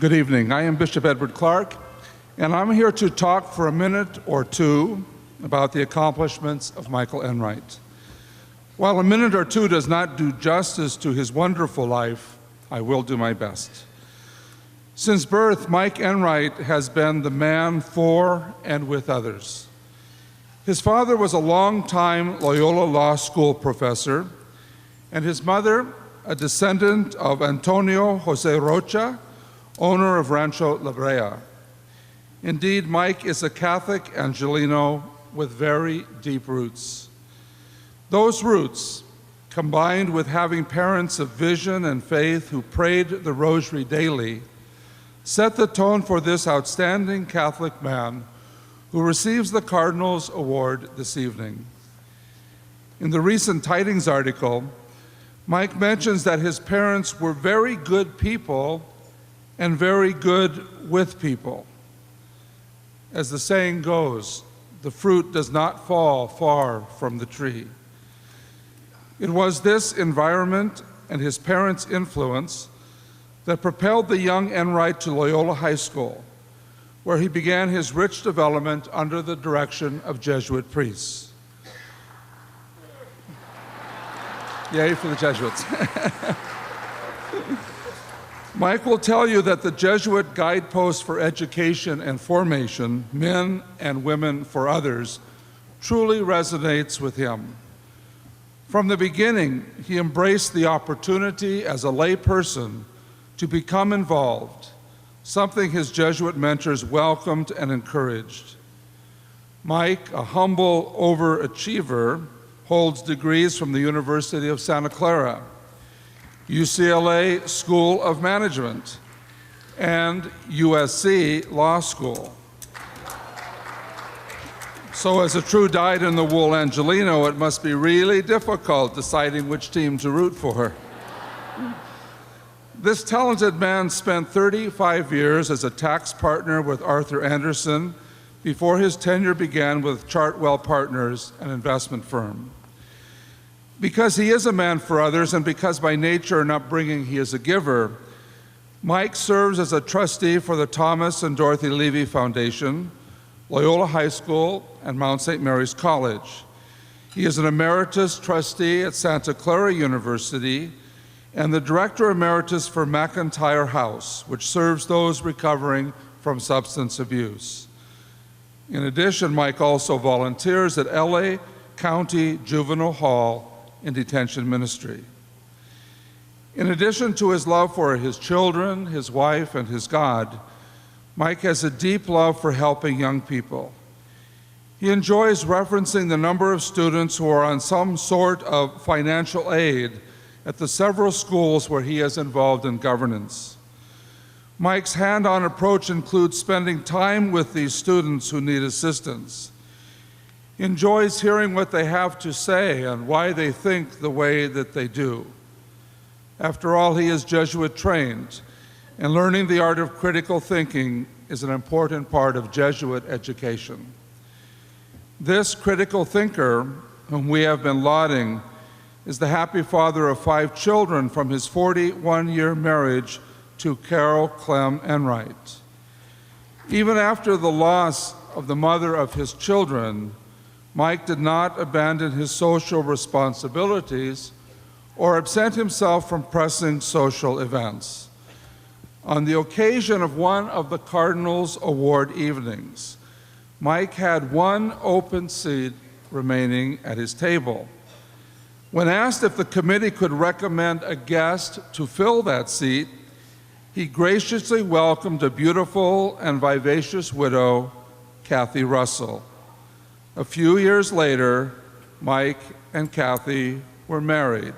Good evening. I am Bishop Edward Clark, and I'm here to talk for a minute or two about the accomplishments of Michael Enright. While a minute or two does not do justice to his wonderful life, I will do my best. Since birth, Mike Enright has been the man for and with others. His father was a long-time Loyola Law School professor, and his mother, a descendant of Antonio Jose Rocha, owner of Rancho La Brea. Indeed, Mike is a Catholic Angelino with very deep roots. Those roots, combined with having parents of vision and faith who prayed the rosary daily, set the tone for this outstanding Catholic man who receives the Cardinal's Award this evening. In the recent Tidings article, Mike mentions that his parents were very good people and very good with people. As the saying goes, the fruit does not fall far from the tree. It was this environment and his parents' influence that propelled the young Enright to Loyola High School, where he began his rich development under the direction of Jesuit priests. Yay for the Jesuits. Mike will tell you that the Jesuit guidepost for education and formation, men and women for others, truly resonates with him. From the beginning, he embraced the opportunity as a lay person to become involved, something his Jesuit mentors welcomed and encouraged. Mike, a humble overachiever, holds degrees from the University of Santa Clara, UCLA School of Management, and USC Law School. So as a true dyed-in-the-wool Angelino, it must be really difficult deciding which team to root for. This talented man spent 35 years as a tax partner with Arthur Andersen before his tenure began with Chartwell Partners, an investment firm. Because he is a man for others, and because by nature and upbringing he is a giver, Mike serves as a trustee for the Thomas and Dorothy Levy Foundation, Loyola High School, and Mount St. Mary's College. He is an emeritus trustee at Santa Clara University and the director emeritus for McIntyre House, which serves those recovering from substance abuse. In addition, Mike also volunteers at LA County Juvenile Hall in detention ministry. In addition to his love for his children, his wife, and his God, Mike has a deep love for helping young people. He enjoys referencing the number of students who are on some sort of financial aid at the several schools where he is involved in governance. Mike's hand-on approach includes spending time with these students who need assistance. He enjoys hearing what they have to say and why they think the way that they do. After all, he is Jesuit trained, and learning the art of critical thinking is an important part of Jesuit education. This critical thinker, whom we have been lauding, is the happy father of 5 children from his 41-year marriage to Carol Clem Enright. Even after the loss of the mother of his children, Mike did not abandon his social responsibilities or absent himself from pressing social events. On the occasion of one of the Cardinal's Award evenings, Mike had one open seat remaining at his table. When asked if the committee could recommend a guest to fill that seat, he graciously welcomed a beautiful and vivacious widow, Kathy Russell. A few years later, Mike and Kathy were married,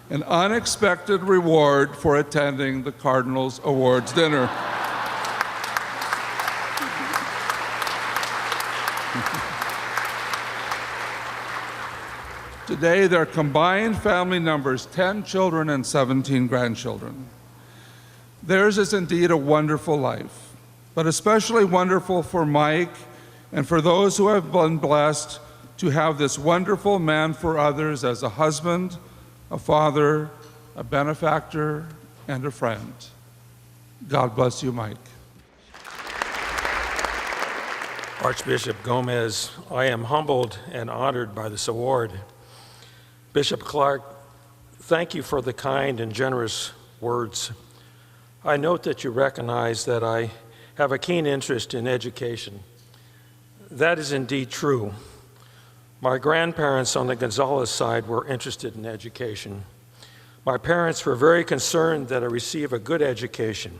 an unexpected reward for attending the Cardinal's Awards dinner. Today, their combined family numbers 10 children and 17 grandchildren. Theirs is indeed a wonderful life, but especially wonderful for Mike and for those who have been blessed to have this wonderful man for others as a husband, a father, a benefactor, and a friend. God bless you, Mike. Archbishop Gomez, I am humbled and honored by this award. Bishop Clark, thank you for the kind and generous words. I note that you recognize that I have a keen interest in education. That is indeed true. My grandparents on the Gonzalez side were interested in education. My parents were very concerned that I receive a good education.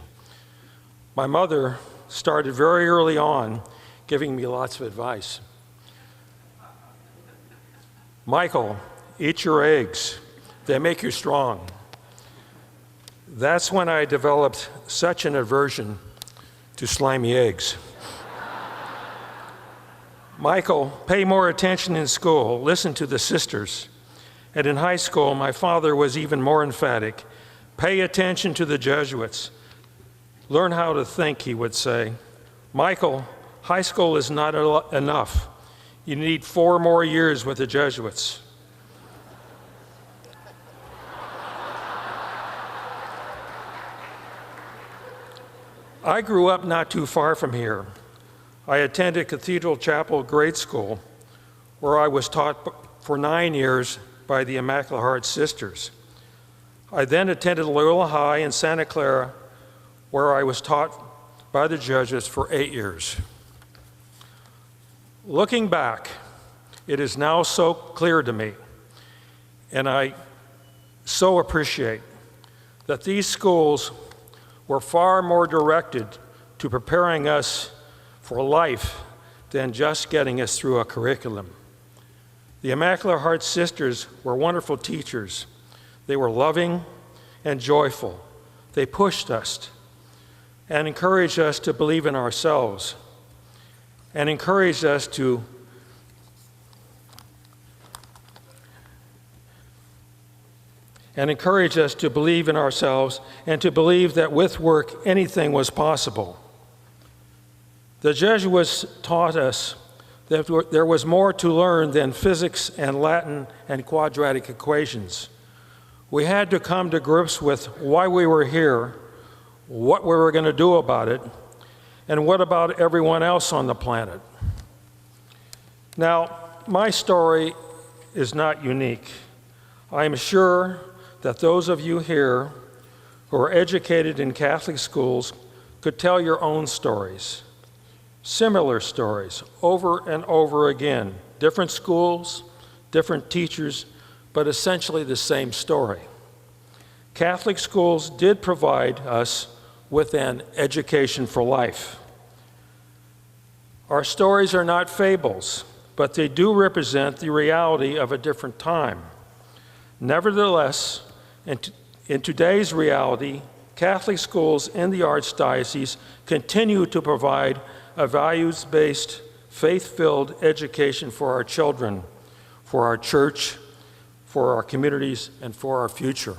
My mother started very early on giving me lots of advice. Michael, eat your eggs. They make you strong. That's when I developed such an aversion to slimy eggs. Michael, pay more attention in school. Listen to the sisters. And in high school, my father was even more emphatic. Pay attention to the Jesuits. Learn how to think, he would say. Michael, high school is not enough. You need 4 more years with the Jesuits. I grew up not too far from here. I attended Cathedral Chapel Grade School, where I was taught for 9 years by the Immaculate Heart Sisters. I then attended Loyola High in Santa Clara, where I was taught by the Jesuits for 8 years. Looking back, it is now so clear to me, and I so appreciate that these schools were far more directed to preparing us for life than just getting us through a curriculum. The Immaculate Heart Sisters were wonderful teachers. They were loving and joyful. They pushed us and encouraged us to believe in ourselves and encouraged us to believe in ourselves and to believe that with work anything was possible. The Jesuits taught us that there was more to learn than physics and Latin and quadratic equations. We had to come to grips with why we were here, what we were going to do about it, and what about everyone else on the planet. Now, my story is not unique. I am sure that those of you here who are educated in Catholic schools could tell your own stories, similar stories, over and over again. Different schools, different teachers, but essentially the same story. Catholic schools did provide us with an education for life. Our stories are not fables, but they do represent the reality of a different time. Nevertheless, in today's reality, Catholic schools in the Archdiocese continue to provide a values-based, faith-filled education for our children, for our church, for our communities, and for our future.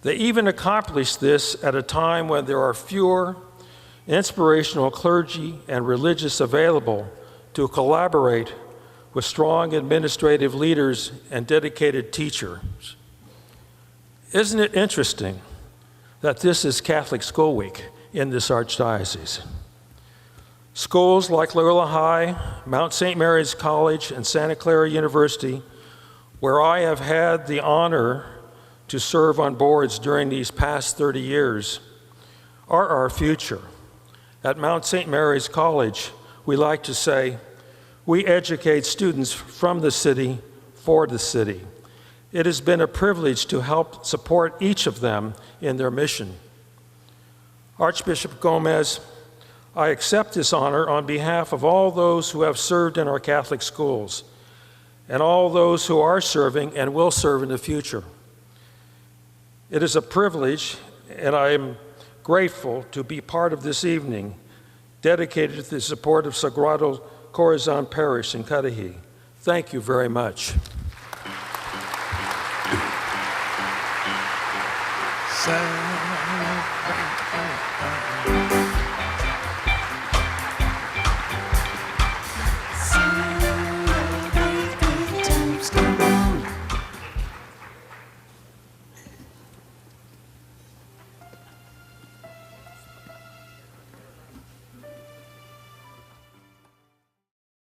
They even accomplish this at a time when there are fewer inspirational clergy and religious available to collaborate with strong administrative leaders and dedicated teachers. Isn't it interesting that this is Catholic School Week in this Archdiocese? Schools like Loyola High, Mount St. Mary's College, and Santa Clara University, where I have had the honor to serve on boards during these past 30 years, are our future. At Mount St. Mary's College, we like to say, we educate students from the city for the city. It has been a privilege to help support each of them in their mission. Archbishop Gomez, I accept this honor on behalf of all those who have served in our Catholic schools and all those who are serving and will serve in the future. It is a privilege, and I am grateful to be part of this evening dedicated to the support of Sagrado Corazon Parish in Cudahy. Thank you very much.